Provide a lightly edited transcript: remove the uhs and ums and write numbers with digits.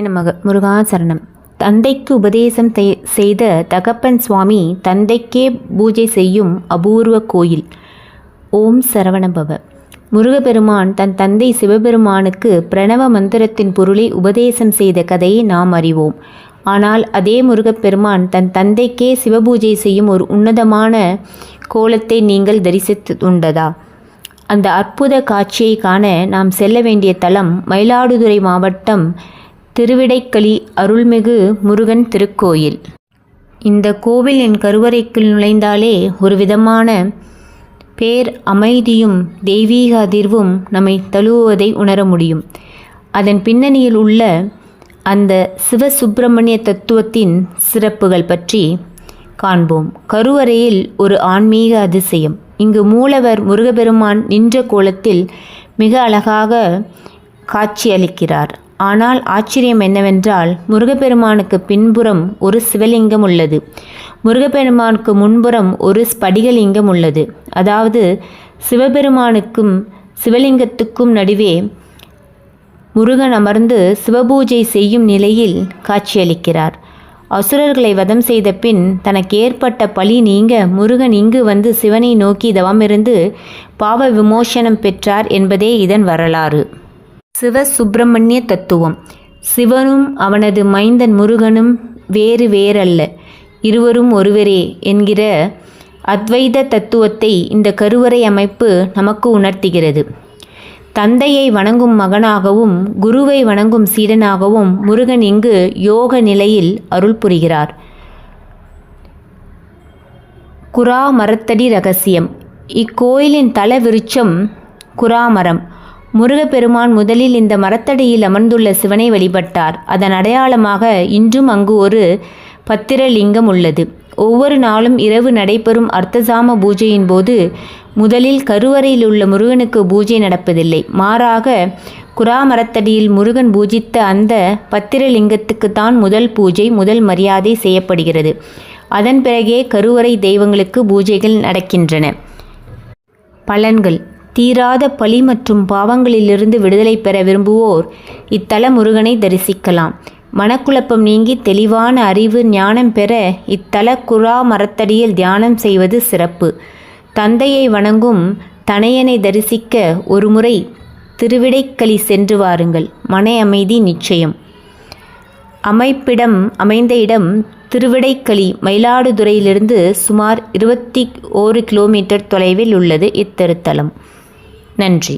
நமக முருகாசரணம். தந்தைக்கு உபதேசம் செய்த தகப்பன் சுவாமி தந்தைக்கே பூஜை செய்யும் அபூர்வ கோயில். ஓம் சரவணபவ. முருகப்பெருமான் தன் தந்தை சிவபெருமானுக்கு பிரணவ மந்திரத்தின் பொருளை உபதேசம் செய்த கதையை நாம் அறிவோம். ஆனால் அதே முருகப்பெருமான் தன் தந்தைக்கே சிவபூஜை செய்யும் ஒரு உன்னதமான கோலத்தை நீங்கள் தரிசித்துண்டதா? அந்த அற்புத காட்சியை காண நாம் செல்ல வேண்டிய தலம் மயிலாடுதுறை மாவட்டம் திருவிடைக்களி அருள்மிகு முருகன் திருக்கோயில். இந்த கோவில் என் கருவறைக்குள் நுழைந்தாலே ஒரு விதமான பேர் அமைதியும் தெய்வீக அதிர்வும் நம்மை தழுவுவதை உணர முடியும். அதன் பின்னணியில் உள்ள அந்த சிவசுப்பிரமணிய தத்துவத்தின் சிறப்புகள் பற்றி காண்போம். கருவறையில் ஒரு ஆன்மீக அதிசயம். இங்கு மூலவர் முருகப்பெருமான் நின்ற கோலத்தில் மிக அழகாக காட்சியளிக்கிறார். ஆனால் ஆச்சரியம் என்னவென்றால், முருகப்பெருமானுக்கு பின்புறம் ஒரு சிவலிங்கம் உள்ளது. முருகப்பெருமானுக்கு முன்புறம் ஒரு ஸ்படிகலிங்கம் உள்ளது. அதாவது சிவபெருமானுக்கும் சிவலிங்கத்துக்கும் நடுவே முருகன் அமர்ந்து சிவபூஜை செய்யும் நிலையில் காட்சியளிக்கிறார். அசுரர்களை வதம் செய்த பின் தனக்கு ஏற்பட்ட பழி நீங்க முருகன் இங்கு வந்து சிவனை நோக்கி தவமிருந்து பாவ விமோசனம் பெற்றார் என்பதே இதன் வரலாறு. சிவசுப்பிரமணிய தத்துவம். சிவனும் அவனது மைந்தன் முருகனும் வேறு வேறல்ல, இருவரும் ஒருவரே என்கிற அத்வைத தத்துவத்தை இந்த கருவறை அமைப்பு நமக்கு உணர்த்துகிறது. தந்தையை வணங்கும் மகனாகவும் குருவை வணங்கும் சீடனாகவும் முருகன் இங்கு யோக நிலையில் அருள் புரிகிறார். குரா மரத்தடி ரகசியம். இக்கோயிலின் தல விருட்சம் குராமரம். முருகப்பெருமான் முதலில் இந்த மரத்தடியில் அமர்ந்துள்ள சிவனை வழிபட்டார். அதன் அடையாளமாக இன்றும் அங்கு ஒரு பத்திரலிங்கம் உள்ளது. ஒவ்வொரு நாளும் இரவு நடைபெறும் அர்த்தசாம பூஜையின் போது முதலில் கருவறையில் உள்ள முருகனுக்கு பூஜை நடப்பதில்லை. மாறாக குராமரத்தடியில் முருகன் பூஜித்த அந்த பத்திரலிங்கத்துக்குத்தான் முதல் பூஜை, முதல் மரியாதை செய்யப்படுகிறது. அதன் பிறகே கருவறை தெய்வங்களுக்கு பூஜைகள் நடக்கின்றன. பலன்கள். தீராத பழி மற்றும் பாவங்களிலிருந்து விடுதலை பெற விரும்புவோர் இத்தல முருகனை தரிசிக்கலாம். மனக்குழப்பம் நீங்கி தெளிவான அறிவு ஞானம் பெற இத்தல குரா மரத்தடியில் தியானம் செய்வது சிறப்பு. தந்தையை வணங்கும் தனையனை தரிசிக்க ஒருமுறை திருவிடைக்களி சென்று வாருங்கள். மன அமைதி நிச்சயம். அமைந்த இடம் திருவிடைக்களி மயிலாடுதுறையிலிருந்து சுமார் 21 கிலோமீட்டர் தொலைவில் உள்ளது இத்திருத்தலம். நன்றி.